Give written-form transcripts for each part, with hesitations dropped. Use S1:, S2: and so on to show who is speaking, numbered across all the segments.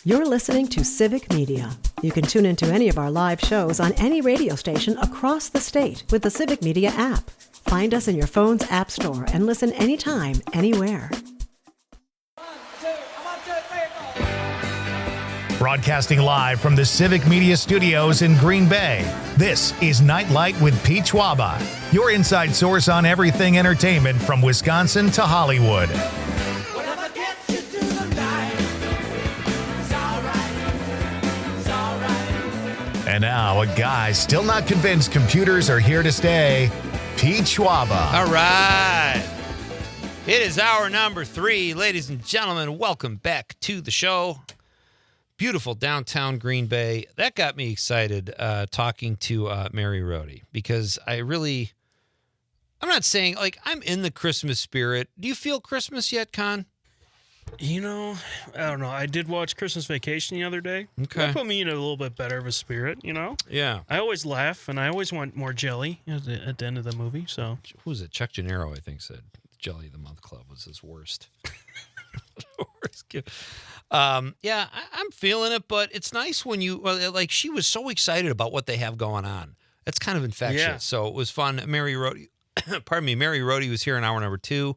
S1: You're listening to Civic Media. You can tune into any of our live shows on any radio station across the state with the Civic Media app. Find us in your phone's app store and listen anytime, anywhere.
S2: Broadcasting live from the Civic Media Studios in Green Bay, this is Nite Lite with Pete Schwaba, your inside source on everything entertainment from Wisconsin to Hollywood. And now, a guy still not convinced computers are here to stay, Pete Schwaba.
S3: All right. It is hour number 3. Ladies and gentlemen, welcome back to the show. Beautiful downtown Green Bay. That got me excited talking to Mary Rhode because I'm not saying, I'm in the Christmas spirit. Do you feel Christmas yet, Con?
S4: You know, I don't know. I did watch Christmas Vacation the other day.
S3: Okay.
S4: That put me in a little bit better of a spirit, you know?
S3: Yeah.
S4: I always laugh, and I always want more jelly at the end of the movie, so.
S3: Who was it? Chuck Gennaro, I think, said Jelly of the Month Club was his worst. Worst gift. Yeah, I'm feeling it, but it's nice when she was so excited about what they have going on. It's kind of infectious.
S4: Yeah.
S3: So it was fun. Mary Rhode, Mary Rhode was here in hour number 2.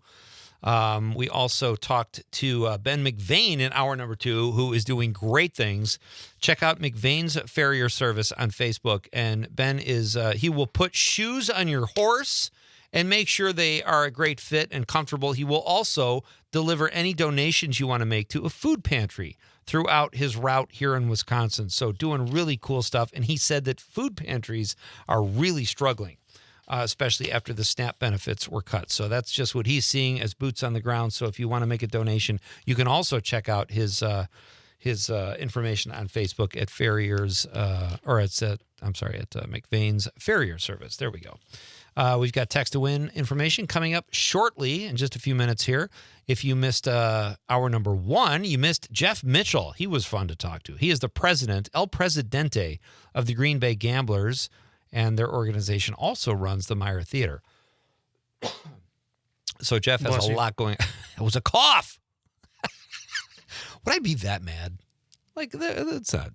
S3: We also talked to Ben McVane in hour number 2, who is doing great things. Check out McVane's Farrier service on Facebook. And Ben he will put shoes on your horse and make sure they are a great fit and comfortable. He will also deliver any donations you want to make to a food pantry throughout his route here in Wisconsin. So doing really cool stuff. And he said that food pantries are really struggling. Especially after the SNAP benefits were cut. So that's just what he's seeing as boots on the ground. So if you want to make a donation, you can also check out his information on Facebook at Farrier's, at McVane's Farrier service. There we go. We've got text to win information coming up shortly in just a few minutes here. If you missed hour number 1, you missed Jeff Mitchell. He was fun to talk to. He is the president, El Presidente of the Green Bay Gamblers, and their organization also runs the Meyer Theater. So Jeff has a lot going. It was a cough. Would I be that mad? That's not,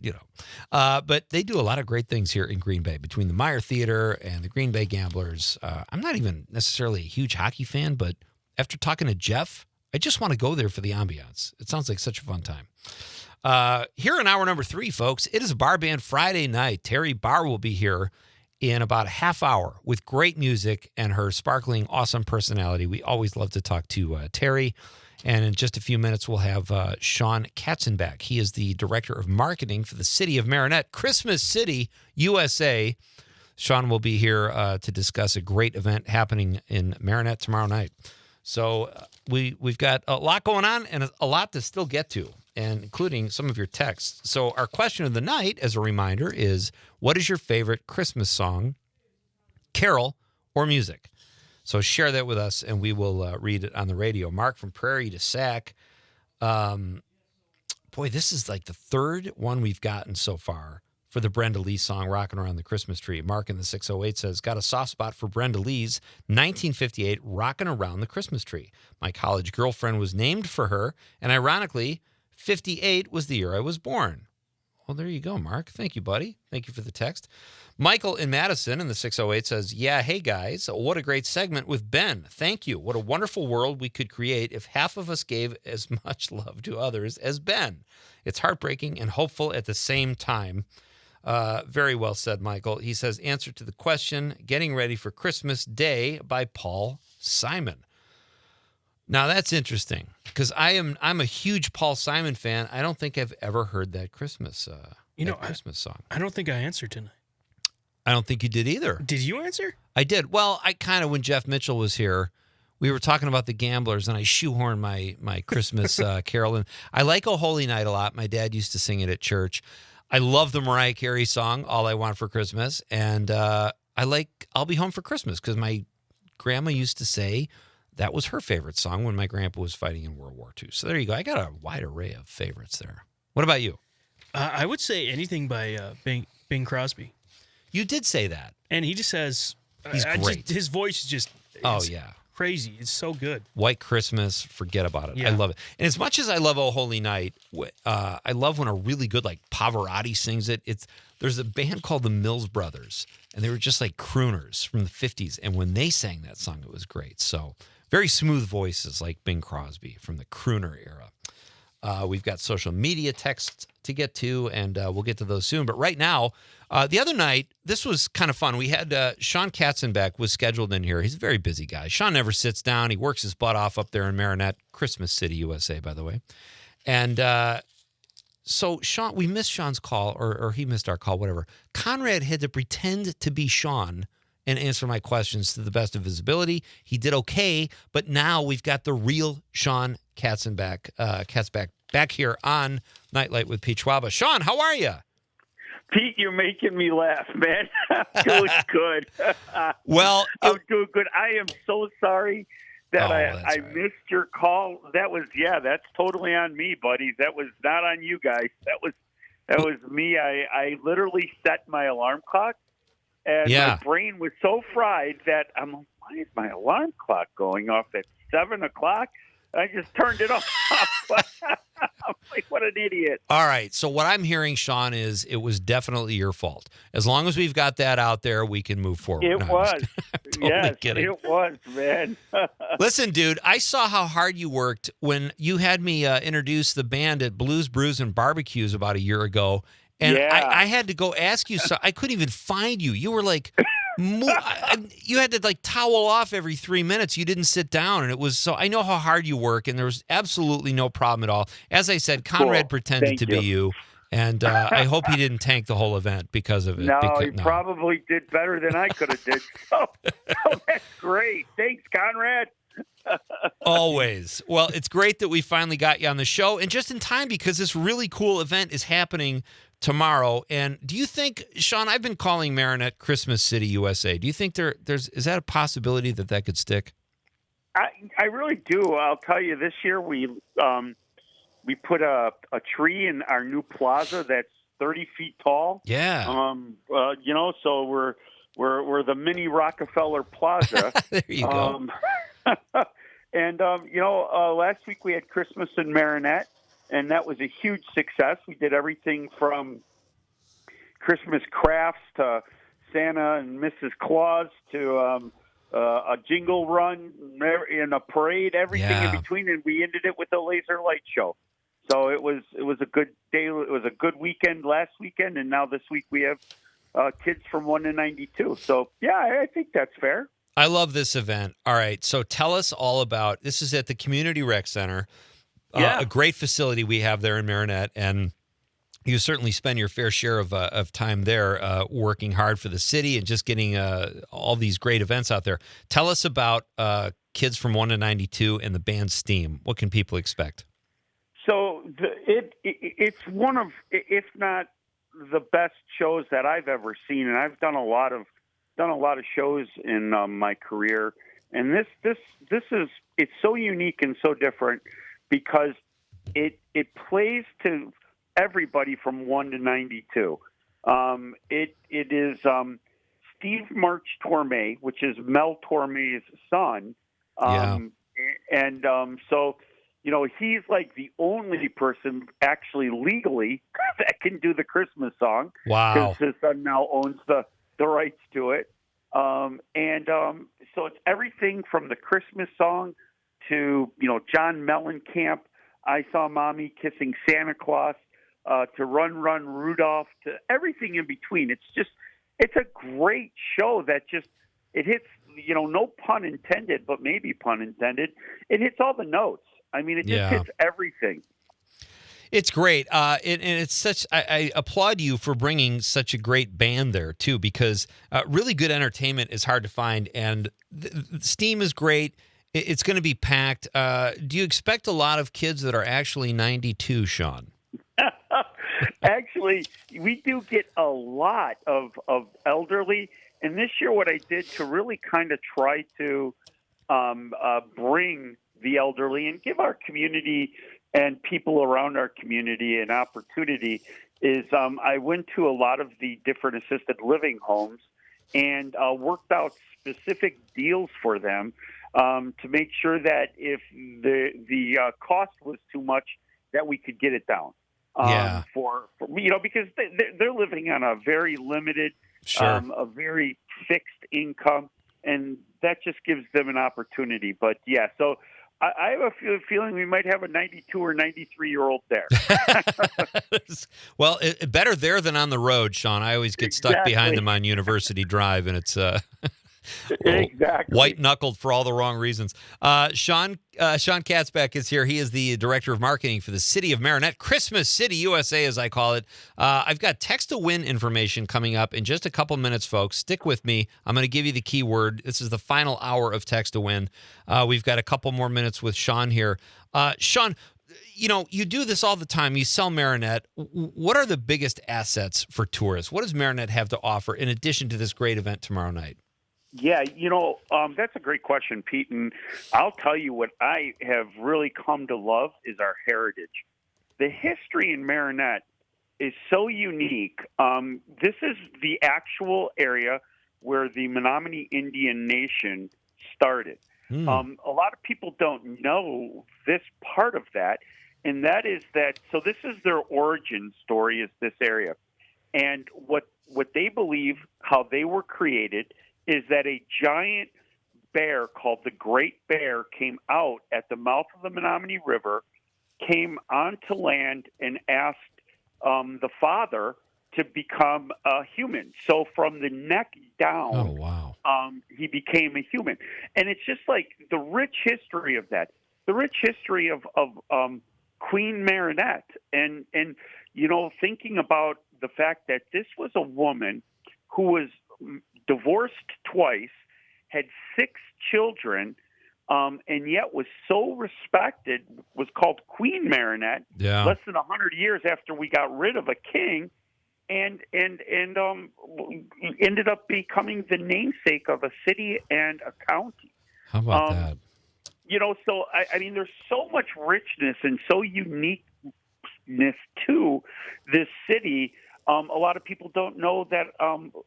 S3: But they do a lot of great things here in Green Bay between the Meyer Theater and the Green Bay Gamblers. I'm not even necessarily a huge hockey fan, but after talking to Jeff, I just want to go there for the ambiance. It sounds like such a fun time. Here in hour number 3, folks, it is a Bar Band Friday night. Terry Barr will be here in about a half hour with great music and her sparkling, awesome personality. We always love to talk to Terry. And in just a few minutes, we'll have Sean Katzbeck. He is the director of marketing for the city of Marinette, Christmas City, USA. Sean will be here to discuss a great event happening in Marinette tomorrow night. So we've got a lot going on and a lot to still get to, and including some of your texts. So our question of the night, as a reminder, is what is your favorite Christmas song, carol, or music? So share that with us, and we will read it on the radio. Mark from Prairie to Sac. Boy, this is like the third one we've gotten so far for the Brenda Lee song, Rockin' Around the Christmas Tree. Mark in the 608 says, got a soft spot for Brenda Lee's 1958 Rockin' Around the Christmas Tree. My college girlfriend was named for her, and ironically, 58 was the year I was born. Well, there you go, Mark. Thank you, buddy. Thank you for the text. Michael in Madison in the 608 says, yeah, hey, guys, what a great segment with Ben. Thank you. What a wonderful world we could create if half of us gave as much love to others as Ben. It's heartbreaking and hopeful at the same time. Very well said, Michael. He says, answer to the question, Getting Ready for Christmas Day by Paul Simon. Now, that's interesting because I'm a huge Paul Simon fan. I don't think I've ever heard that Christmas Christmas song.
S4: I don't think I answered tonight.
S3: I don't think you did either.
S4: Did you answer?
S3: I did. Well, I kind of, when Jeff Mitchell was here, we were talking about the Gamblers, and I shoehorned my Christmas carol in. I like O Holy Night a lot. My dad used to sing it at church. I love the Mariah Carey song, All I Want for Christmas, and I like I'll Be Home for Christmas because my grandma used to say that was her favorite song when my grandpa was fighting in World War II. So there you go. I got a wide array of favorites there. What about you?
S4: I would say anything by Bing Crosby.
S3: You did say that.
S4: And he just has...
S3: He's great.
S4: his voice is just...
S3: Oh, yeah.
S4: crazy. It's so good.
S3: White Christmas, forget about it.
S4: Yeah.
S3: I love it. And as much as I love Oh Holy Night, I love when a really good like Pavarotti sings it. There's a band called the Mills Brothers, and they were just like crooners from the 50s. And when they sang that song, it was great. So very smooth voices like Bing Crosby from the crooner era. We've got social media texts to get to, and we'll get to those soon. But right now, the other night, this was kind of fun. We had Sean Katzbeck was scheduled in here. He's a very busy guy. Sean never sits down. He works his butt off up there in Marinette, Christmas City, USA, by the way. And so Sean, we missed Sean's call, or he missed our call, whatever. Conrad had to pretend to be Sean and answer my questions to the best of his ability. He did okay, but now we've got the real Sean Katzbeck back here on Nite Lite with Pete Schwaba. Sean, how are you?
S5: Pete, you're making me laugh, man. I'm doing good.
S3: Well,
S5: I'm doing good. I am so sorry that I
S3: right.
S5: missed your call. That's totally on me, buddy. That was not on you guys. That was me. I literally set my alarm clock, and my brain was so fried that I'm like, why is my alarm clock going off at 7 o'clock? I just turned it off. I'm like, what an idiot.
S3: All right. So what I'm hearing, Sean, is it was definitely your fault. As long as we've got that out there, we can move forward.
S5: It was.
S3: Totally
S5: yes,
S3: kidding.
S5: it was, man.
S3: Listen, dude, I saw how hard you worked when you had me introduce the band at Blues, Brews, and Barbecues about a year ago. And I had to go ask you, so I couldn't even find you. You were like... you had to like towel off every 3 minutes. You didn't sit down, and it was so. I know how hard you work, and there was absolutely no problem at all. As I said, Conrad pretended to be you, and I hope he didn't tank the whole event because of it.
S5: No, he probably did better than I could have did. So that's great. Thanks, Conrad.
S3: Always. Well, it's great that we finally got you on the show, and just in time because this really cool event is happening tomorrow. And do you think, Sean, I've been calling Marinette Christmas City, USA. Do you think is that a possibility that could stick?
S5: I really do. I'll tell you, this year we put a tree in our new plaza that's 30 feet tall.
S3: Yeah.
S5: So we're the mini Rockefeller Plaza.
S3: There you go.
S5: And last week we had Christmas in Marinette, and that was a huge success. We did everything from Christmas crafts to Santa and Mrs. Claus to a jingle run and a parade, everything in between, and we ended it with a laser light show. So it was a good day. It was a good weekend last weekend, and now this week we have kids from 1 to 92. So yeah, I think that's fair.
S3: I love this event. All right, so tell us all about this. Is at the Community Rec Center. A great facility we have there in Marinette, and you certainly spend your fair share of time there working hard for the city and just getting all these great events out there. Tell us about Kids from 1 to 92 and the band Steam. What can people expect?
S5: So it's one of, if not the best shows that I've ever seen, and I've done a lot of shows in my career, and this is, it's so unique and so different because it plays to everybody from 1 to 92. It is Steve March Torme, which is Mel Torme's son, so he's like the only person actually legally that can do the Christmas song.
S3: Wow!
S5: Because his son now owns the rights to it, so it's everything from the Christmas song to John Mellencamp, I Saw Mommy Kissing Santa Claus, to Run Run Rudolph, to everything in between. It's a great show that it hits, no pun intended, but maybe pun intended. It hits all the notes. I mean, it just hits everything.
S3: It's great. And it's such, I applaud you for bringing such a great band there too, because really good entertainment is hard to find, and Steam is great. It's going to be packed. Do you expect a lot of kids that are actually 92, Sean?
S5: Actually, we do get a lot of elderly. And this year what I did to really kind of try to bring the elderly and give our community and people around our community an opportunity is I went to a lot of the different assisted living homes and worked out specific deals for them. to make sure that if the cost was too much, that we could get it down. For because they're living on a very limited, a very fixed income, and that just gives them an opportunity. But yeah, so I have a feeling we might have a 92 or 93-year-old there.
S3: Well, better there than on the road, Sean. I always get stuck behind them on University Drive, and it's
S5: exactly
S3: white-knuckled for all the wrong reasons. Sean Katzbeck is here. He is the director of marketing for the city of Marinette, Christmas City, USA, as I call it. I've got text to win information coming up in just a couple minutes, folks. Stick with me. I'm going to give you the key word. This is the final hour of text to win. We've got a couple more minutes with Sean here. Sean, you do this all the time. You sell Marinette. What are the biggest assets for tourists? What does Marinette have to offer in addition to this great event tomorrow night?
S5: Yeah, that's a great question, Pete. And I'll tell you what I have really come to love is our heritage. The history in Marinette is so unique. This is the actual area where the Menominee Indian Nation started. A lot of people don't know this part of that, and that is that. So this is their origin story. Is this area, and what they believe how they were created is that a giant bear called the Great Bear came out at the mouth of the Menominee River, came onto land, and asked the father to become a human. So from the neck down, he became a human. And it's just like the rich history of that, the rich history of Queen Marinette. And thinking about the fact that this was a woman who was divorced twice, had 6 children, and yet was so respected, was called Queen Marinette, less than 100 years after we got rid of a king, and ended up becoming the namesake of a city and a county.
S3: How about that?
S5: So I mean, there's so much richness and so uniqueness to this city. A lot of people don't know that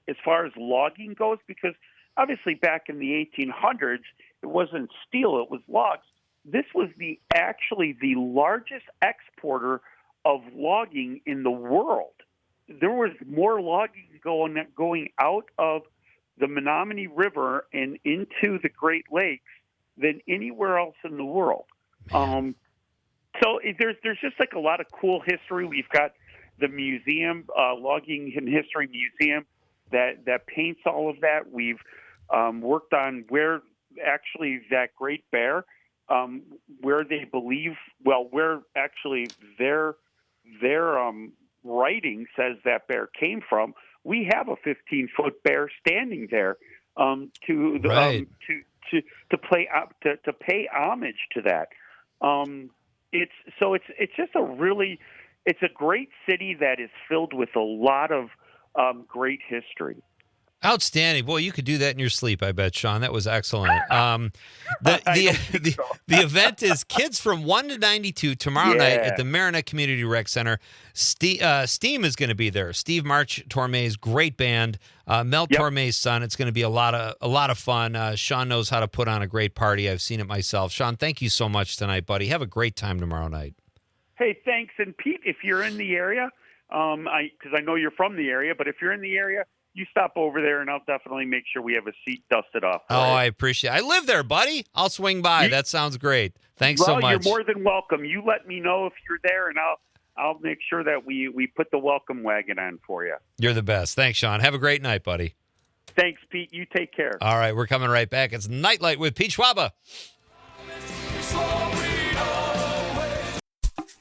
S5: as far as logging goes, because obviously back in the 1800s, it wasn't steel, it was logs. This was actually the largest exporter of logging in the world. There was more logging going out of the Menominee River and into the Great Lakes than anywhere else in the world. So there's just like a lot of cool history. We've got the museum, Logging and History Museum, that paints all of that. We've worked on where actually that Great Bear, where they believe, where actually their writing says that bear came from. We have a 15-foot bear standing there to pay homage to that. It's just it's a great city that is filled with a lot of great history.
S3: Outstanding. Boy, you could do that in your sleep, I bet, Sean. That was excellent. The event is kids from 1 to 92 tomorrow night at the Marinette Community Rec Center. Steam is going to be there. Steve March Torme's great band. Mel Torme's son. It's going to be a lot of fun. Sean knows how to put on a great party. I've seen it myself. Sean, thank you so much tonight, buddy. Have a great time tomorrow night.
S5: Hey, thanks. And Pete, if you're in the area, because I know you're from the area, but if you're in the area, you stop over there, and I'll definitely make sure we have a seat dusted off.
S3: I appreciate it. I live there, buddy. I'll swing by. That sounds great. Thanks so much.
S5: You're more than welcome. You let me know if you're there, and I'll make sure that we put the welcome wagon on for you.
S3: You're the best. Thanks, Sean. Have a great night, buddy.
S5: Thanks, Pete. You take care.
S3: All right, we're coming right back. It's Nite Lite with Pete Schwaba.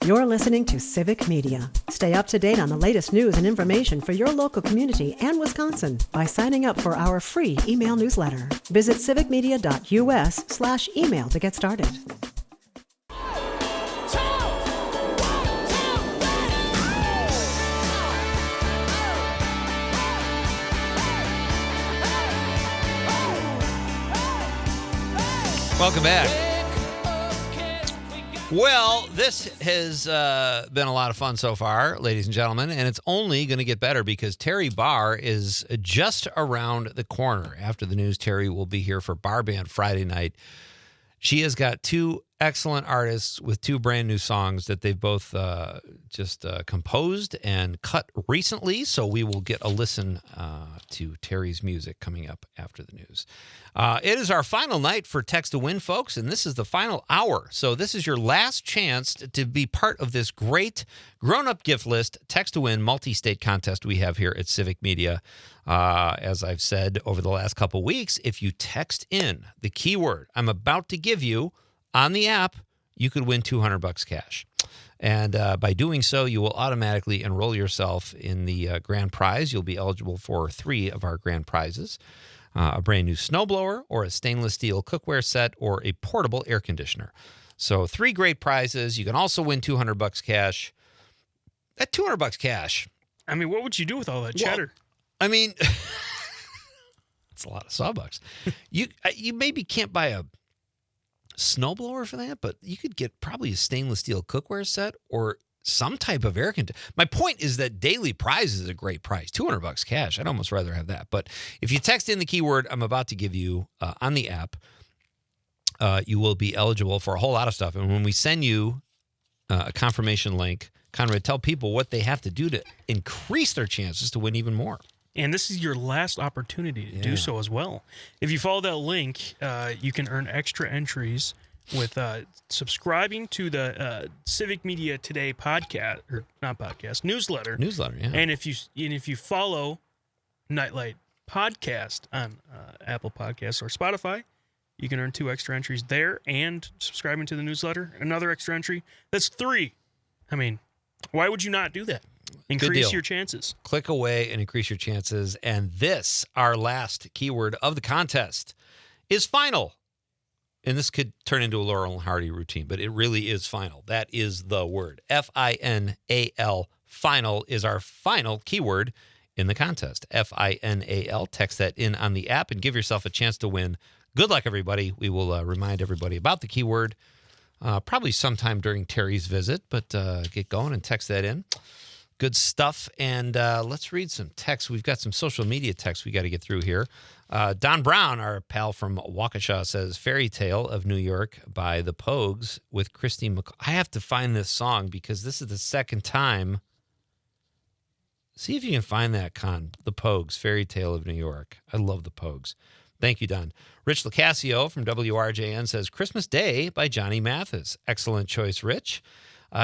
S1: You're listening to Civic Media. Stay up to date on the latest news and information for your local community and Wisconsin by signing up for our free email newsletter. Visit civicmedia.us/email to get started.
S3: Welcome back. Well, this has been a lot of fun so far, ladies and gentlemen, and it's only going to get better because Terry Barr is just around the corner. After the news, Terry will be here for Bar Band Friday night. She has got two excellent artists with two brand new songs that they've both just composed and cut recently. So we will get a listen to Terry's music coming up after the news. It is our final night for Text to Win, folks, and this is the final hour. So this is your last chance to be part of this great grown-up gift list Text to Win multi-state contest we have here at Civic Media. As I've said over the last couple weeks, if you text in the keyword I'm about to give you on the app, you could win $200 cash. And by doing so, you will automatically enroll yourself in the grand prize. You'll be eligible for 3 of our grand prizes, a brand new snowblower or a stainless steel cookware set or a portable air conditioner. So 3 great prizes. You can also win $200 cash. That $200 cash.
S4: I mean, what would you do with all that cheddar?
S3: I mean, it's a lot of sawbucks. You maybe can't buy a snowblower for that, but you could get probably a stainless steel cookware set or some type of air conditioner. My point is that daily prize is a great price. $200 cash. I'd almost rather have that. But if you text in the keyword I'm about to give you on the app, you will be eligible for a whole lot of stuff. And when we send you a confirmation link, Conrad, tell people what they have to do to increase their chances to win even more.
S4: And this is your last opportunity to do so as well. If you follow that link, you can earn extra entries with subscribing to the Civic Media Today podcast, or not podcast, newsletter.
S3: Newsletter, yeah.
S4: And if you follow Nite Lite podcast on Apple Podcasts or Spotify, you can earn 2 extra entries there, and subscribing to the newsletter, another extra entry. That's 3. I mean, why would you not do that? Increase your chances.
S3: Click away and increase your chances. And this, our last keyword of the contest, is final. And this could turn into a Laurel and Hardy routine, but it really is final. That is the word. F-I-N-A-L. Final is our final keyword in the contest. F-I-N-A-L. Text that in on the app and give yourself a chance to win. Good luck, everybody. We will remind everybody about the keyword probably sometime during Terry's visit, but get going and text that in. Good stuff. And let's read some texts. We've got some social media texts we got to get through here. Don Brown, our pal from Waukesha, says, Fairy Tale of New York by the Pogues with Christy I have to find this song because this is the second time. See if you can find that, Con. The Pogues, Fairy Tale of New York. I love the Pogues. Thank you, Don. Rich Lacasio from WRJN says, Christmas Day by Johnny Mathis. Excellent choice, Rich.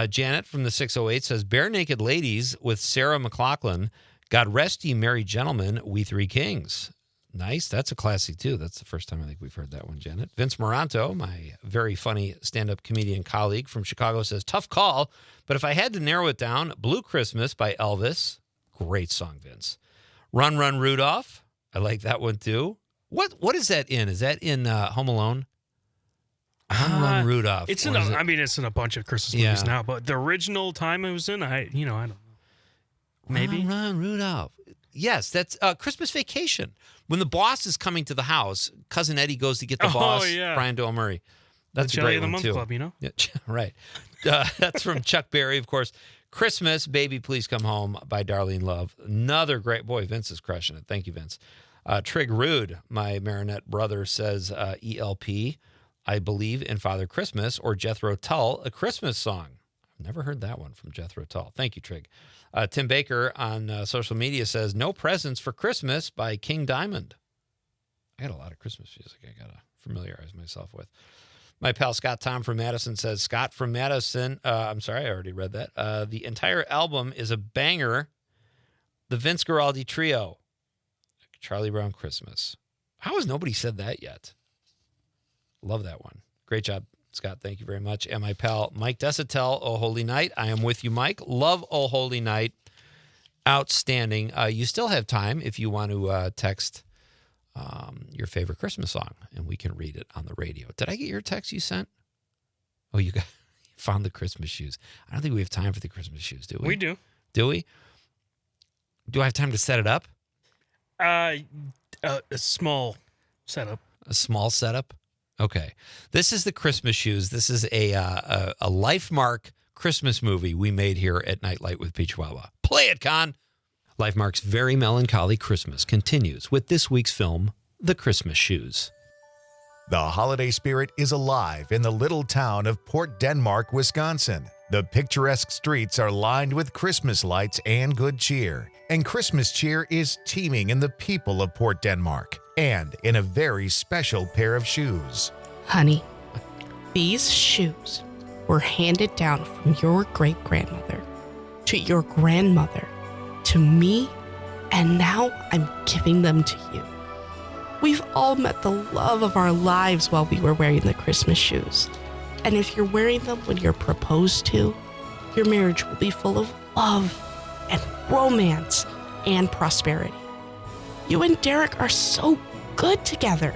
S3: Janet from the 608 says, Bare Naked Ladies with Sarah McLachlan. God rest ye merry gentlemen, we 3 kings. Nice. That's a classic, too. That's the first time I think we've heard that one, Janet. Vince Moranto, my very funny stand-up comedian colleague from Chicago, says, tough call, but if I had to narrow it down, Blue Christmas by Elvis. Great song, Vince. Run, Run, Rudolph. I like that one, too. What is that in? Is that in Home Alone? Run, Rudolph.
S4: It's in a bunch of Christmas movies now, but the original time it was in, I don't know. Maybe.
S3: Run, Rudolph. Yes, that's Christmas Vacation. When the boss is coming to the house, Cousin Eddie goes to get the boss, Brian Doyle Murray. That's a great one, too.
S4: Club, you know?
S3: Yeah, right. That's from Chuck Berry, of course. Christmas, Baby Please Come Home by Darlene Love. Another great, boy, Vince is crushing it. Thank you, Vince. Trig Rude, my Marinette brother, says ELP, I believe in Father Christmas, or Jethro Tull, a Christmas song. I've never heard that one from Jethro Tull. Thank you, Trig. Tim Baker on social media says, No Presents for Christmas by King Diamond. I got a lot of Christmas music I got to familiarize myself with. My pal Scott Tom from Madison says, Scott from Madison, I'm sorry, I already read that. The entire album is a banger. The Vince Guaraldi Trio. Charlie Brown Christmas. How has nobody said that yet? Love that one. Great job, Scott. Thank you very much. And my pal Mike Desatel, Oh Holy Night. I am with you, Mike. Love Oh Holy Night. Outstanding. You still have time if you want to text your favorite Christmas song, and we can read it on the radio. Did I get your text you sent? Oh, you found the Christmas shoes. I don't think we have time for the Christmas shoes, do we?
S4: We do.
S3: Do we? Do I have time to set it up?
S4: A small setup.
S3: A small setup? Okay. This is the Christmas shoes. This is a LifeMark Christmas movie we made here at Nite Lite with Pete Schwaba. Play it, Con! LifeMark's very melancholy Christmas continues with this week's film, The Christmas Shoes.
S2: The holiday spirit is alive in the little town of Port Denmark, Wisconsin. The picturesque streets are lined with Christmas lights and good cheer. And Christmas cheer is teeming in the people of Port Denmark and in a very special pair of shoes.
S6: Honey, these shoes were handed down from your great-grandmother to your grandmother to me, and now I'm giving them to you. We've all met the love of our lives while we were wearing the Christmas shoes. And if you're wearing them when you're proposed to, your marriage will be full of love and romance and prosperity. You and Derek are so good together.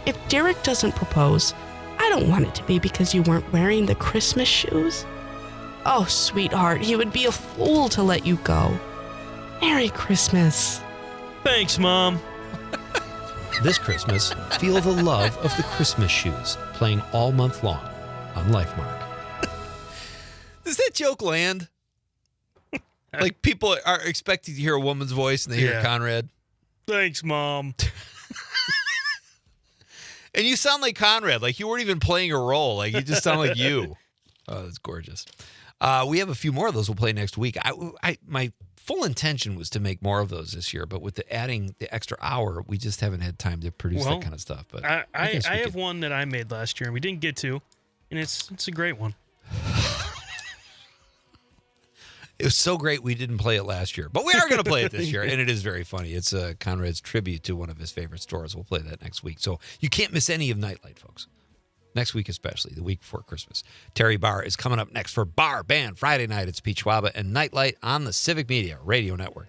S6: If Derek doesn't propose, I don't want it to be because you weren't wearing the Christmas shoes. Oh, sweetheart, he would be a fool to let you go. Merry Christmas.
S4: Thanks, Mom.
S3: This Christmas, feel the love of the Christmas shoes, playing all month long on LifeMark. Does that joke land? Like, people are expecting to hear a woman's voice and they hear Conrad.
S4: Thanks, Mom.
S3: And you sound like Conrad, like you weren't even playing a role. Like, you just sound like you. Oh, that's gorgeous. We have a few more of those we'll play next week. My full intention was to make more of those this year, but with adding the extra hour, we just haven't had time to produce that kind of stuff. But
S4: I have one that I made last year and we didn't get to, and it's a great one.
S3: It was so great we didn't play it last year, but we are going to play it this year, and it is very funny. It's Conrad's tribute to one of his favorite stores. We'll play that next week, so you can't miss any of Nite Lite, folks. Next week especially, the week before Christmas. Terry Barr is coming up next for Bar Band Friday night. It's Pete Schwaba and Nite Lite on the Civic Media Radio Network.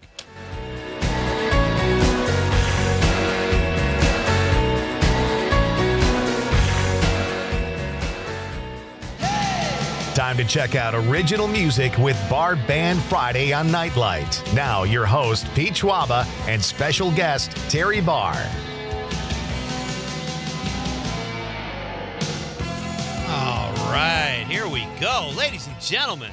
S2: Time to check out original music with Bar Band Friday on Nite Lite. Now, your host, Pete Schwaba, and special guest, Terry Barr.
S3: All right, here we go. Ladies and gentlemen,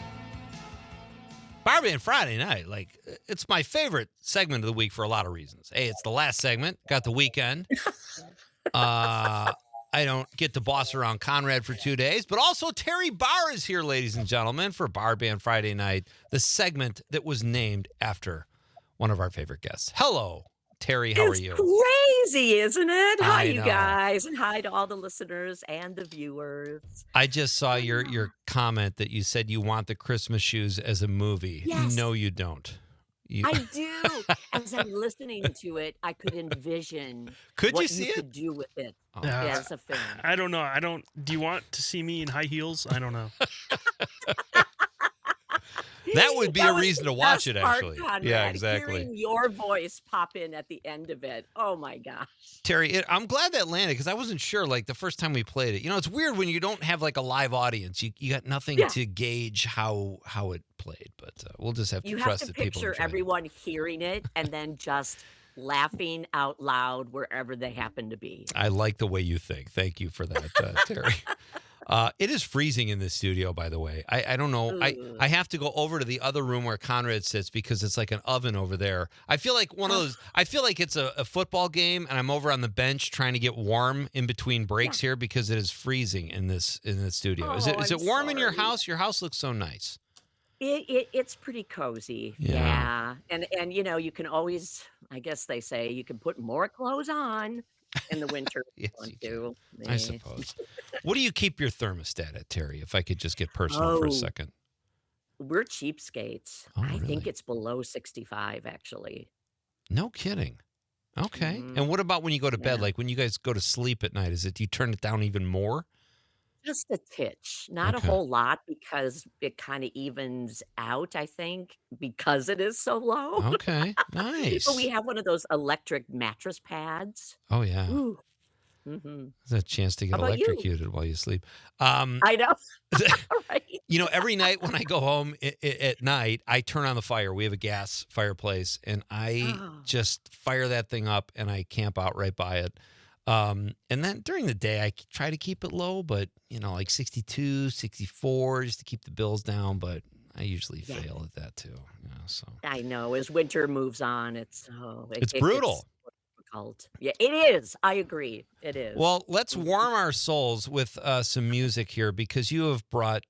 S3: Bar Band Friday night, like, it's my favorite segment of the week for a lot of reasons. A, it's the last segment, got the weekend. I don't get to boss around Conrad for 2 days, but also Terry Barr is here, ladies and gentlemen, for Bar Band Friday night, the segment that was named after one of our favorite guests. Hello, Terry, how are you?
S7: It's crazy, isn't it? Hi,
S3: I
S7: you
S3: know.
S7: guys, and hi to all the listeners and the viewers.
S3: I just saw your comment that you said you want the Christmas shoes as a movie.
S7: Yes.
S3: No, you don't.
S7: I do. As I'm listening to it, I could envision
S3: Could
S7: what
S3: you see it?
S7: could do with it
S3: Oh.
S7: as a film.
S4: I don't know. Do you want to see me in high heels? I don't know.
S3: That would be
S7: That
S3: a
S7: was
S3: reason
S7: the
S3: to watch
S7: best
S3: it,
S7: part,
S3: actually.
S7: Conrad,
S3: Yeah, exactly.
S7: Hearing your voice pop in at the end of it. Oh my gosh.
S3: Terry, I'm glad that landed because I wasn't sure, like, the first time we played it. You know, it's weird when you don't have, like, a live audience. You got nothing to gauge how it played, but we'll just have to
S7: You have
S3: trust
S7: to
S3: that people
S7: picture
S3: enjoy it.
S7: everyone hearing it and then just laughing out loud wherever they happen to be.
S3: I like the way you think. Thank you for that, Terry. It is freezing in this studio, by the way. I don't know. I have to go over to the other room where Conrad sits because it's like an oven over there. I feel like one of those. I feel like it's a football game, and I'm over on the bench trying to get warm in between breaks here because it is freezing in this studio. Is it
S7: I'm
S3: warm in your
S7: sorry.
S3: house? Your house looks so nice.
S7: It's pretty cozy.
S3: Yeah.
S7: And you know, you can always, I guess they say you can put more clothes on in the winter if
S3: Yes,
S7: you
S3: you
S7: want to.
S3: I suppose. What do you keep your thermostat at, Terry? If I could just get personal for a
S7: Oh,
S3: second.
S7: we're cheapskates.
S3: Oh,
S7: I think
S3: really?
S7: it's below 65 actually.
S3: No kidding. Okay.
S7: Mhm.
S3: And what about when you go to bed?
S7: Yeah.
S3: Like when you guys go to sleep at night? Do you turn it down even more?
S7: Just a titch, not
S3: Okay.
S7: a whole lot because it kind of evens out, I think, because it is so low.
S3: Okay. Nice.
S7: But we have one of those electric mattress pads.
S3: Oh yeah.
S7: Ooh. Hmm.
S3: There's a chance to
S7: How
S3: get
S7: about you?
S3: electrocuted while you sleep.
S7: I know. Right.
S3: You know, every night when I go home at night, I turn on the fire. We have a gas fireplace, and I
S7: Oh.
S3: just fire that thing up, and I camp out right by it. And then during the day, I try to keep it low, but, you know, like 62, 64, just to keep the bills down. But I usually
S7: Yeah.
S3: fail at that too. You know, so
S7: I know. As winter moves on, it's
S3: it's brutal.
S7: difficult. Yeah, it is. I agree. It is.
S3: Well, let's warm our souls with some music here because you have brought,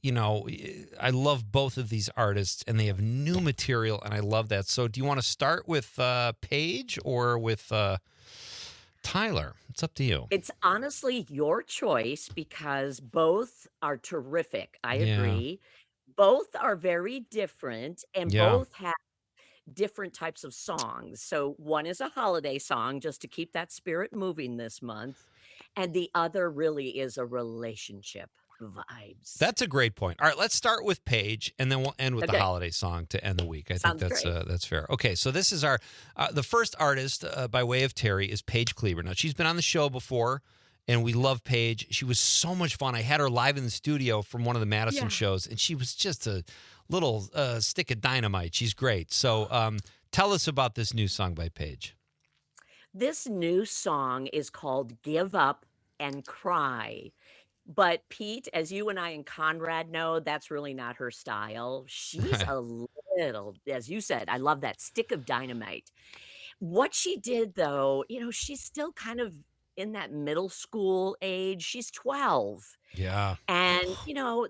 S3: I love both of these artists and they have new material and I love that. So do you want to start with Paige or with Tyler? It's up to you.
S7: It's honestly your choice because both are terrific. I agree. Both are very different and both have different types of songs. So one is a holiday song just to keep that spirit moving this month, and the other really is a relationship vibes.
S3: That's a great point. All right, let's start with Paige, and then we'll end with the holiday song to end the week. I think that's fair. Okay, so this is our the first artist by way of Terry is Paige Cleaver. Now she's been on the show before, and we love Paige. She was so much fun. I had her live in the studio from one of the Madison shows, and she was just a little stick of dynamite. She's great. So tell us about this new song by Paige.
S7: This new song is called Give Up and Cry. But Pete, as you and I and Conrad know, that's really not her style. She's a little, as you said, I love that stick of dynamite. What she did though, she's still kind of in that middle school age. She's 12.
S3: Yeah.
S7: And,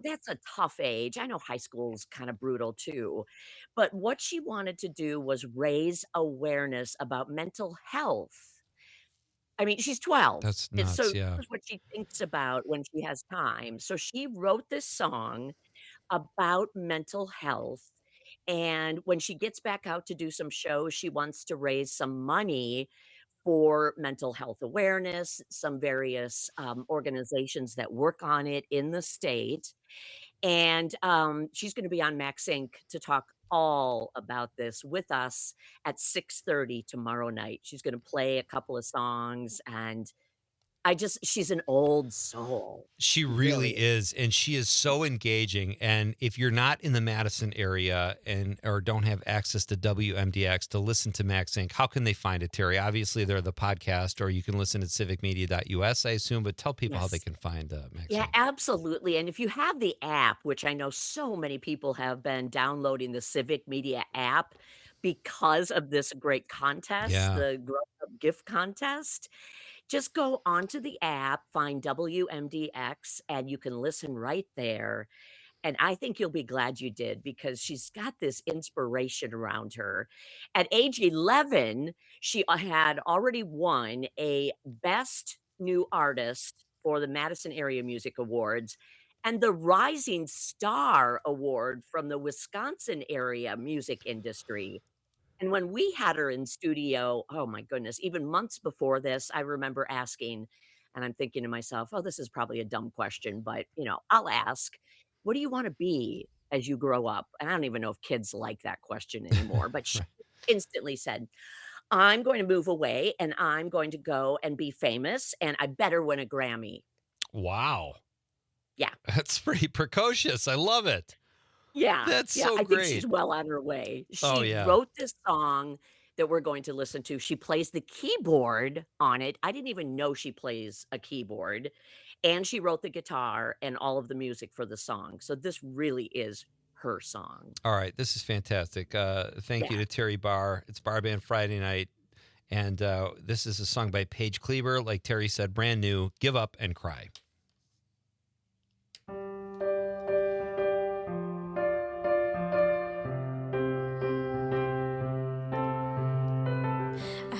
S7: that's a tough age. I know high school's kind of brutal too. But what she wanted to do was raise awareness about mental health. I mean, she's 12.
S3: That's
S7: And so
S3: nuts,
S7: this
S3: yeah.
S7: is what she thinks about when she has time. So she wrote this song about mental health. And when she gets back out to do some shows, she wants to raise some money for mental health awareness, some various organizations that work on it in the state. And she's going to be on Max Inc. to talk all about this with us at 6:30 tomorrow night. She's going to play a couple of songs, and she's an old soul.
S3: She really is, and she is so engaging. And if you're not in the Madison area or don't have access to WMDX to listen to Max Inc., how can they find it, Terry? Obviously, they're the podcast, or you can listen at civicmedia.us, I assume, but tell people how they can find Max
S7: Yeah,
S3: Inc.
S7: absolutely. And if you have the app, which I know so many people have been downloading the Civic Media app because of this great contest, the Grow Up Gift Contest, just go onto the app, find WMDX, and you can listen right there. And I think you'll be glad you did because she's got this inspiration around her. At age 11, she had already won a Best New Artist for the Madison Area Music Awards and the Rising Star Award from the Wisconsin area music industry. And when we had her in studio, oh my goodness, even months before this, I remember asking, and I'm thinking to myself, oh, this is probably a dumb question, but I'll ask, what do you want to be as you grow up? And I don't even know if kids like that question anymore, but she instantly said, I'm going to move away and I'm going to go and be famous and I better win a Grammy.
S3: Wow.
S7: Yeah.
S3: That's pretty precocious. I love it.
S7: Yeah.
S3: That's so
S7: I
S3: great.
S7: think she's well on her way.
S3: Oh,
S7: She
S3: yeah.
S7: wrote this song that we're going to listen to. She plays the keyboard on it. I didn't even know she plays a keyboard. And she wrote the guitar and all of the music for the song. So this really is her song.
S3: All right. This is fantastic. Thank you to Terry Barr. It's Bar Band Friday night. And this is a song by Paige Cleaver. Like Terry said, brand new, Give Up and Cry.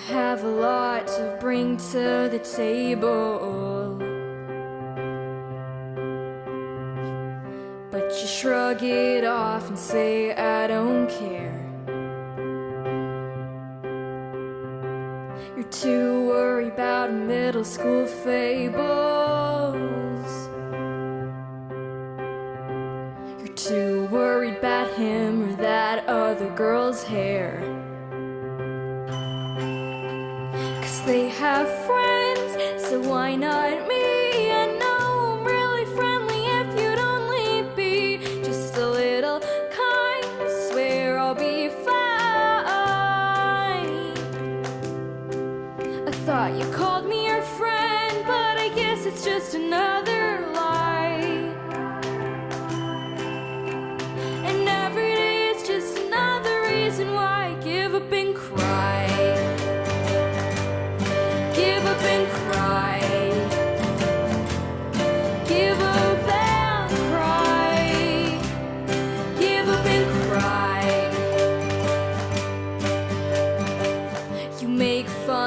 S8: Have a lot to bring to the table, but you shrug it off and say I don't care. You're too worried about middle school fables. You're too worried about him or that other girl's hair. They have friends, so why not me? I know I'm really friendly if you'd only be just a little kind. I swear I'll be fine. I thought you called me your friend, but I guess it's just another lie. And every day it's just another reason why I give up and cry.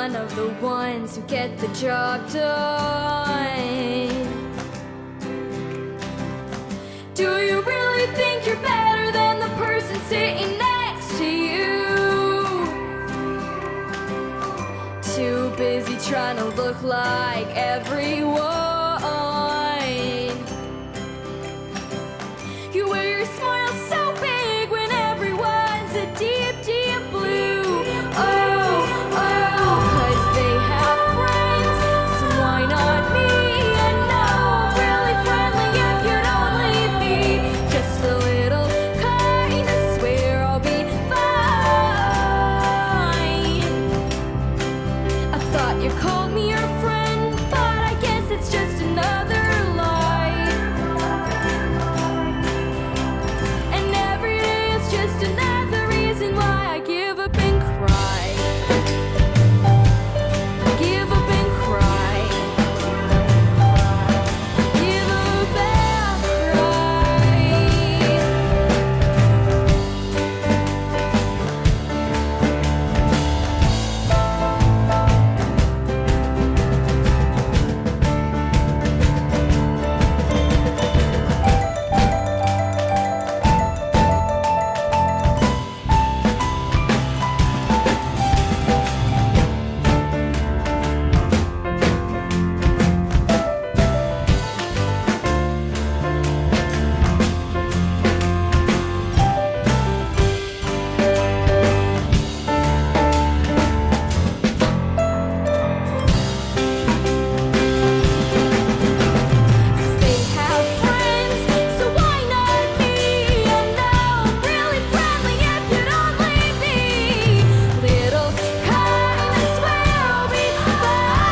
S8: one of the ones who get the job done. Do you really think you're better than the person sitting next to you? Too busy trying to look like everyone. You wear your smile so big when everyone's a deep, deep blue. Oh, 'cause they have friends, so why not me? And no, really friendly if you'd only be just a little kind. I swear I'll be fine. I thought you called me your friend, but I guess it's just another lie. And every day is just another reason why I give up and cry. Give up and cry. Give up and cry. They have friends, so why not me? And no, really friendly if you'd only be little kind. I swear I'll be fine.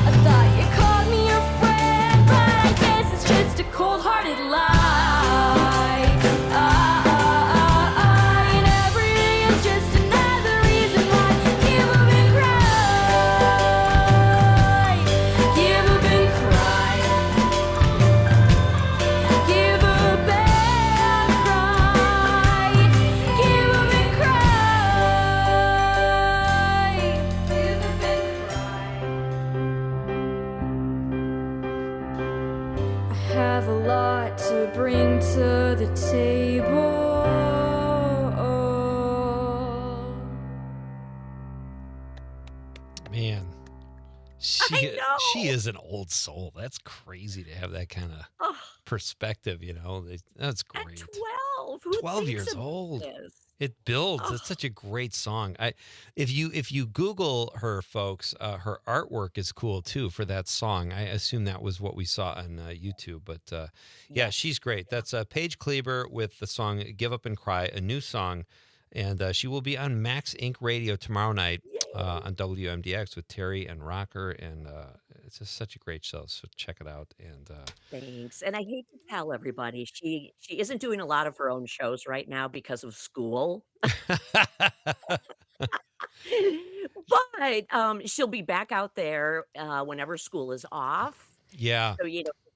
S8: I thought you called me your friend, but I guess it's just a cold-hearted lie. And every day is just another reason why. Give up and cry. Give up and cry. Give up and cry. Give up and cry. Give up and cry. I have a lot to bring to the table.
S3: Man,
S7: I know.
S3: she is an old soul. That's crazy to have that kind of
S7: Oh,
S3: perspective, you know. That's
S7: at
S3: great.
S7: 12. Who
S3: 12
S7: thinks
S3: years
S7: about
S3: old.
S7: this?
S3: It builds.
S7: Oh,
S3: It's such a great song. If you Google her, folks, her artwork is cool too for that song. I assume that was what we saw on YouTube, but yeah,
S7: yes.
S3: she's great. That's Paige Cleaver with the song "Give Up and Cry," a new song, and she will be on Max Inc. Radio tomorrow night
S7: Yay.
S3: on WMDX with Terry and Rocker, and it's just such a great show. So check it out. And
S7: Thanks. And I hate to tell everybody, she isn't doing a lot of her own shows right now because of school. But she'll be back out there whenever school is off.
S3: yeah,
S7: So,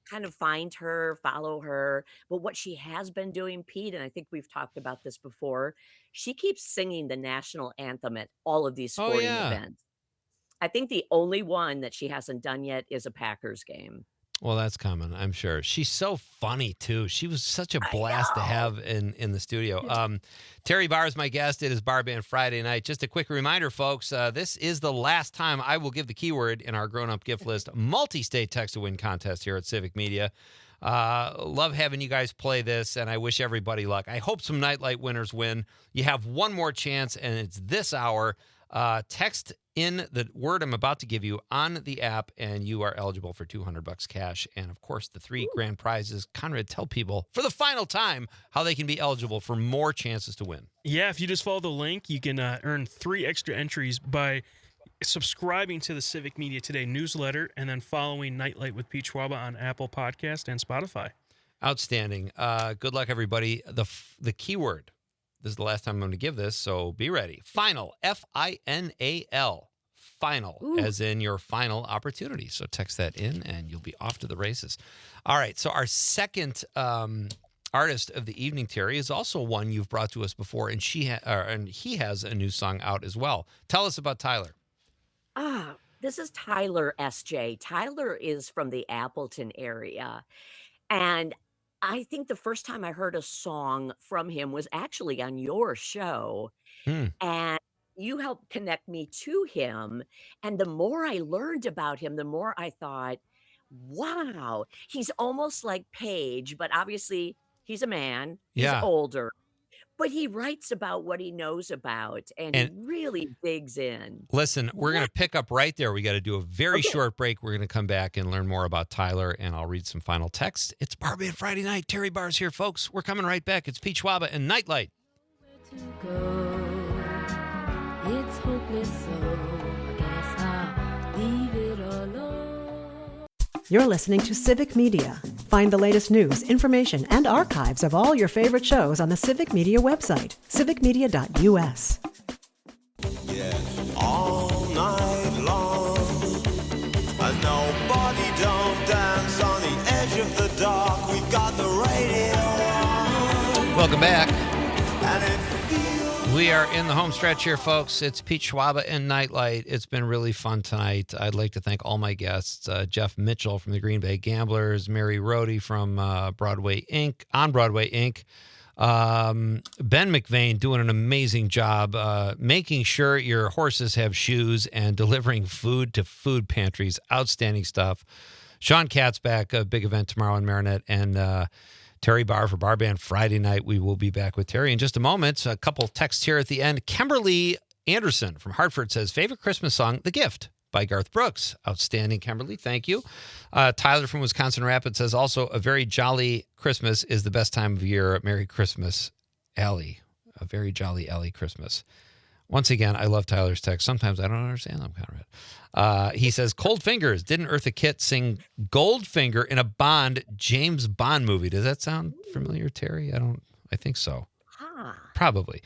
S7: kind of find her, follow her. But what she has been doing, Pete, and I think we've talked about this before, she keeps singing the national anthem at all of these
S3: oh
S7: sporting
S3: yeah.
S7: events. I think the only one that she hasn't done yet is a Packers game.
S3: Well, that's common, I'm sure. She's so funny too. She was such a
S7: I
S3: blast to
S7: know.
S3: have in the studio. Terry Barr is my guest. It is Bar Band Friday night. Just a quick reminder, folks. This is the last time I will give the keyword in our grown-up gift list multi-state text to win contest here at Civic Media. Love having you guys play this, and I wish everybody luck. I hope some Nite Lite winners win. You have one more chance, and it's this hour. Text in the word I'm about to give you on the app, and you are eligible for $200 cash. And of course, the 3 grand prizes. Conrad, tell people for the final time how they can be eligible for more chances to win.
S4: Yeah, if you just follow the link, you can earn 3 extra entries by subscribing to the Civic Media Today newsletter and then following Nite Lite with Pete Schwaba on Apple Podcast and Spotify.
S3: Outstanding. Good luck, everybody. The keyword. This is the last time I'm going to give this, so be ready. Final, Final, final,
S7: Ooh.
S3: as in your final opportunity. So text that in, and you'll be off to the races. All right, so our second artist of the evening, Terry, is also one you've brought to us before, and he has a new song out as well. Tell us about Tyler.
S7: This is Tyler S.J. Tyler is from the Appleton area. And I think the first time I heard a song from him was actually on your show.
S3: Hmm.
S7: And you helped connect me to him. And the more I learned about him, the more I thought, wow, he's almost like Paige, but obviously he's a man, he's
S3: Yeah.
S7: older, but he writes about what he knows about and he really digs in.
S3: Listen, we're going to pick up right there. We got to do a very
S7: Okay.
S3: short break. We're going to come back and learn more about Tyler, and I'll read some final text. It's Bar Band Friday night. Terry Barr's here, folks. We're coming right back. It's Pete Schwaba and Nite Lite.
S8: To go. It's hopeless, so I guess I'll leave it alone.
S1: You're listening to Civic Media. Find the latest news, information, and archives of all your favorite shows on the Civic Media website, civicmedia.us.
S9: Yeah, all night long. And nobody don't dance on the edge of the dark. We've got the radio on.
S3: Welcome back.
S9: And it feels
S3: We are in the home stretch here, folks. It's Pete Schwaba and Nite Lite. It's been really fun tonight. I'd like to thank all my guests, Jeff Mitchell from the Green Bay Gamblers, Mary Rhode from Broadway Inc., Ben McVane doing an amazing job making sure your horses have shoes and delivering food to food pantries. Outstanding stuff. Sean Katzbeck, a big event tomorrow in Marinette, and Terry Barr for Bar Band Friday night. We will be back with Terry in just a moment. A couple texts here at the end. Kimberly Anderson from Hartford says, favorite Christmas song, The Gift by Garth Brooks. Outstanding, Kimberly. Thank you. Tyler from Wisconsin Rapids says, also, a very jolly Christmas is the best time of year. Merry Christmas, Allie. A very jolly Allie Christmas. Once again, I love Tyler's text. Sometimes I don't understand them, Conrad. He says, Cold Fingers. Didn't Eartha Kitt sing Goldfinger in a James Bond movie? Does that sound familiar, Terry? I think so. Probably.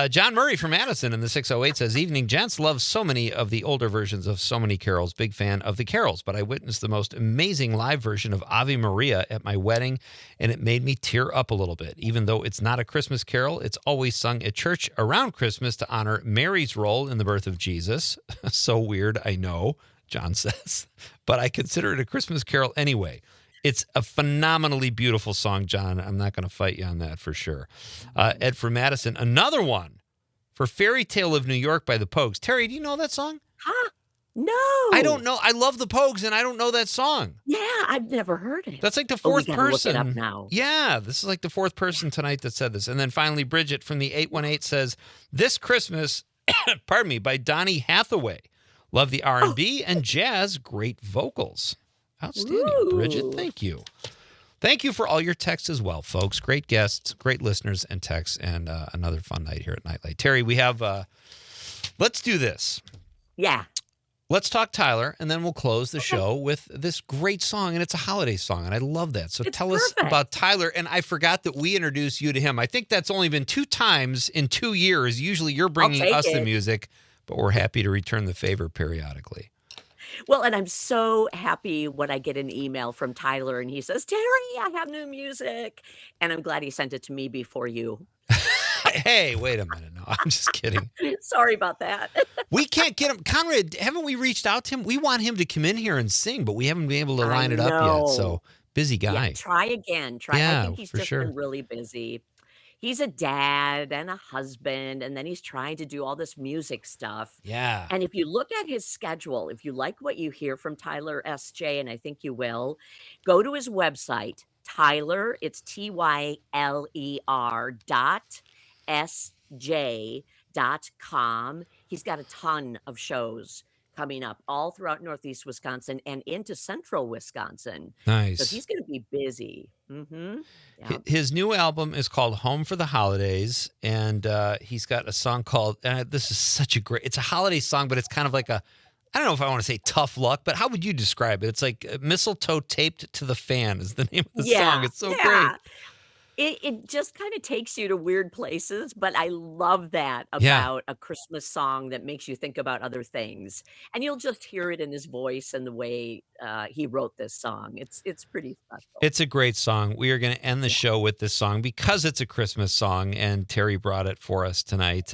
S3: John Murray from Madison in the 608 says, evening, gents. Love so many of the older versions of so many carols. Big fan of the carols, but I witnessed the most amazing live version of Ave Maria at my wedding, and it made me tear up a little bit. Even though it's not a Christmas carol, it's always sung at church around Christmas to honor Mary's role in the birth of Jesus. So weird, I know, John says, but I consider it a Christmas carol anyway. It's a phenomenally beautiful song, John. I'm not going to fight you on that for sure. Ed from Madison, another one for Fairy Tale of New York by the Pogues. Terry, do you know that song?
S7: No.
S3: I don't know. I love the Pogues, and I don't know that song.
S7: Yeah, I've never heard it.
S3: That's like the fourth
S7: we gotta
S3: person.
S7: Look it up now.
S3: Yeah, this is like the fourth person tonight that said this. And then finally, Bridget from the 818 says, This Christmas, pardon me, by Donny Hathaway. Love the R&B and jazz, great vocals. Outstanding,
S7: Ooh.
S3: Bridget. Thank you. Thank you for all your texts as well, folks. Great guests, great listeners and texts, and another fun night here at Nite Lite. Terry, we have, let's do this.
S7: Yeah.
S3: Let's talk Tyler, and then we'll close the show with this great song, and it's a holiday song, and I love that. So tell us about Tyler, and I forgot that we introduced you to him. I think that's only been 2 times in 2 years. Usually you're bringing us the music, but we're happy to return the favor periodically.
S7: Well, and I'm so happy when I get an email from Tyler and he says, Terry, I have new music. And I'm glad he sent it to me before you.
S3: Hey, wait a minute. No, I'm just kidding.
S7: Sorry about that.
S3: We can't get him. Conrad, haven't we reached out to him? We want him to come in here and sing, but we haven't been able to line it up yet. So busy guy.
S7: Yeah, try again.
S3: Yeah,
S7: I think he's just been really busy. He's a dad and a husband, and then he's trying to do all this music stuff.
S3: Yeah.
S7: And if you look at his schedule, if you like what you hear from Tyler S.J., and I think you will, go to his website, Tyler, it's TYLER.SJ.com. He's got a ton of shows coming up all throughout Northeast Wisconsin and into Central Wisconsin.
S3: Nice.
S7: So he's going to be busy. Mm-hmm. Yeah.
S3: His new album is called Home for the Holidays, and he's got a song called, this is such a great, it's a holiday song, but it's kind of like a, I don't know if I want to say tough luck, but how would you describe it? It's like Mistletoe Taped to the Fan is the name of the song. It's so great.
S7: It just kind of takes you to weird places, but I love that
S3: Yeah.
S7: about a Christmas song that makes you think about other things, and you'll just hear it in his voice and the way, he wrote this song. It's pretty special.
S3: It's a great song. We are going to end the
S7: Yeah.
S3: show with this song because it's a Christmas song, and Terry brought it for us tonight.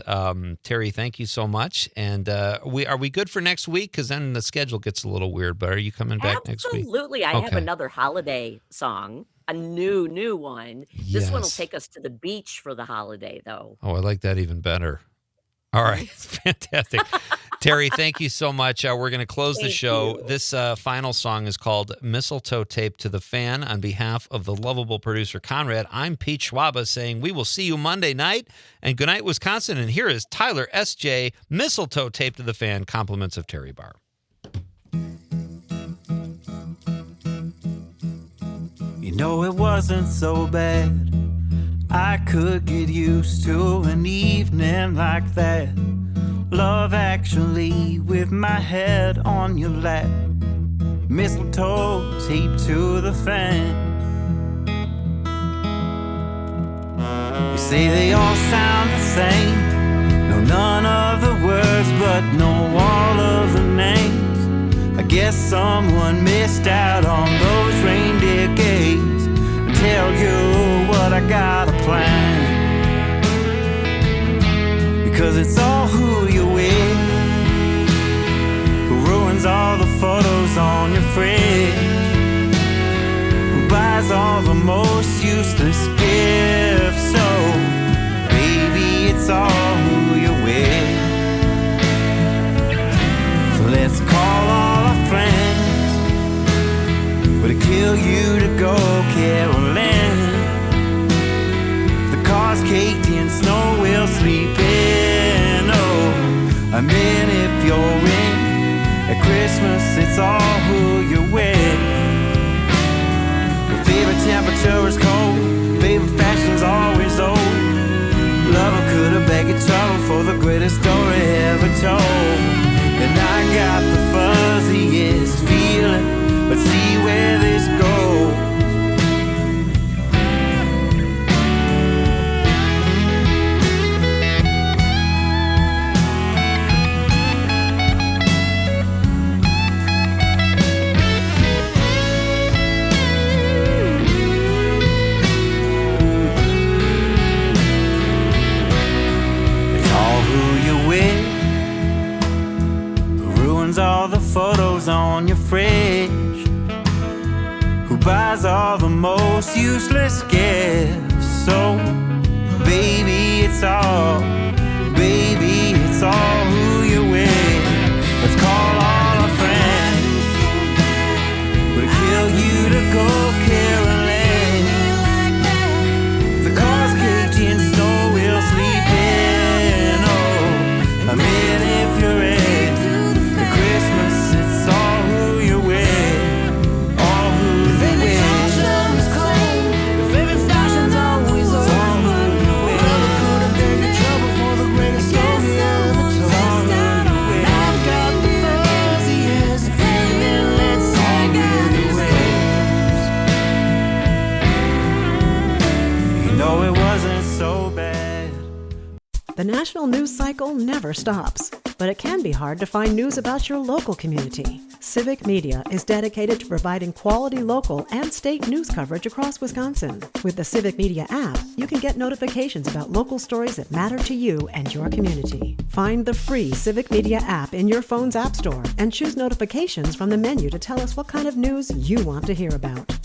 S3: Terry, thank you so much. And are we good for next week? Because then the schedule gets a little weird. But are you coming back next week?
S7: Absolutely, I have
S3: Okay.
S7: another holiday song, a new one. This one will
S3: Yes.
S7: take us to the beach for the holiday, though.
S3: Oh, I like that even better. All right. Fantastic. Terry, thank you so much. We're going to close the
S7: Thank
S3: show.
S7: you.
S3: This final song is called Mistletoe Taped to the Fan. On behalf of the lovable producer Conrad, I'm Pete Schwaba saying we will see you Monday night. And good night, Wisconsin. And here is Tyler S.J., Mistletoe Taped to the Fan, compliments of Terry Barr.
S10: You know it wasn't so bad. I could get used to an evening like that. Love Actually with my head on your lap. Mistletoe taped to the fan. You say they all sound the same. Know none of the words but know all of the names. I guess someone missed out on those reindeer games. Tell you what I got a plan. Because it's all who you're with who ruins all the photos on your fridge, who buys all the most useless gifts. So, baby, it's all who you're with. So let's call all our friends, but it'll kill you to go caroling. The car's caked in snow, we'll sleep in. Oh, I mean if you're in at Christmas, it's all who you're with. Your favorite temperature is cold, favorite fashion's always old. Lover could have begged your trouble for the greatest story ever told. And I got the fuzziest feeling, but see where this goes. All the photos on your fridge, who buys all the most useless gifts. So, baby, it's all who you're with. Let's call all our friends, would kill you to go caroling. The car's caked in snow, we'll sleep in. Oh, I mean if you're in Christmas, it's all who you're with, all who you're with. Your favorite fashion's always old, all who you're with. Never could have been in trouble for the greatest story ever told. All who you're with. I've got the fuzziest feeling, let's all who you're with. You know it wasn't so bad.
S1: The national news cycle never stops, but it can be hard to find news about your local community. Civic Media is dedicated to providing quality local and state news coverage across Wisconsin. With the Civic Media app, you can get notifications about local stories that matter to you and your community. Find the free Civic Media app in your phone's app store and choose notifications from the menu to tell us what kind of news you want to hear about.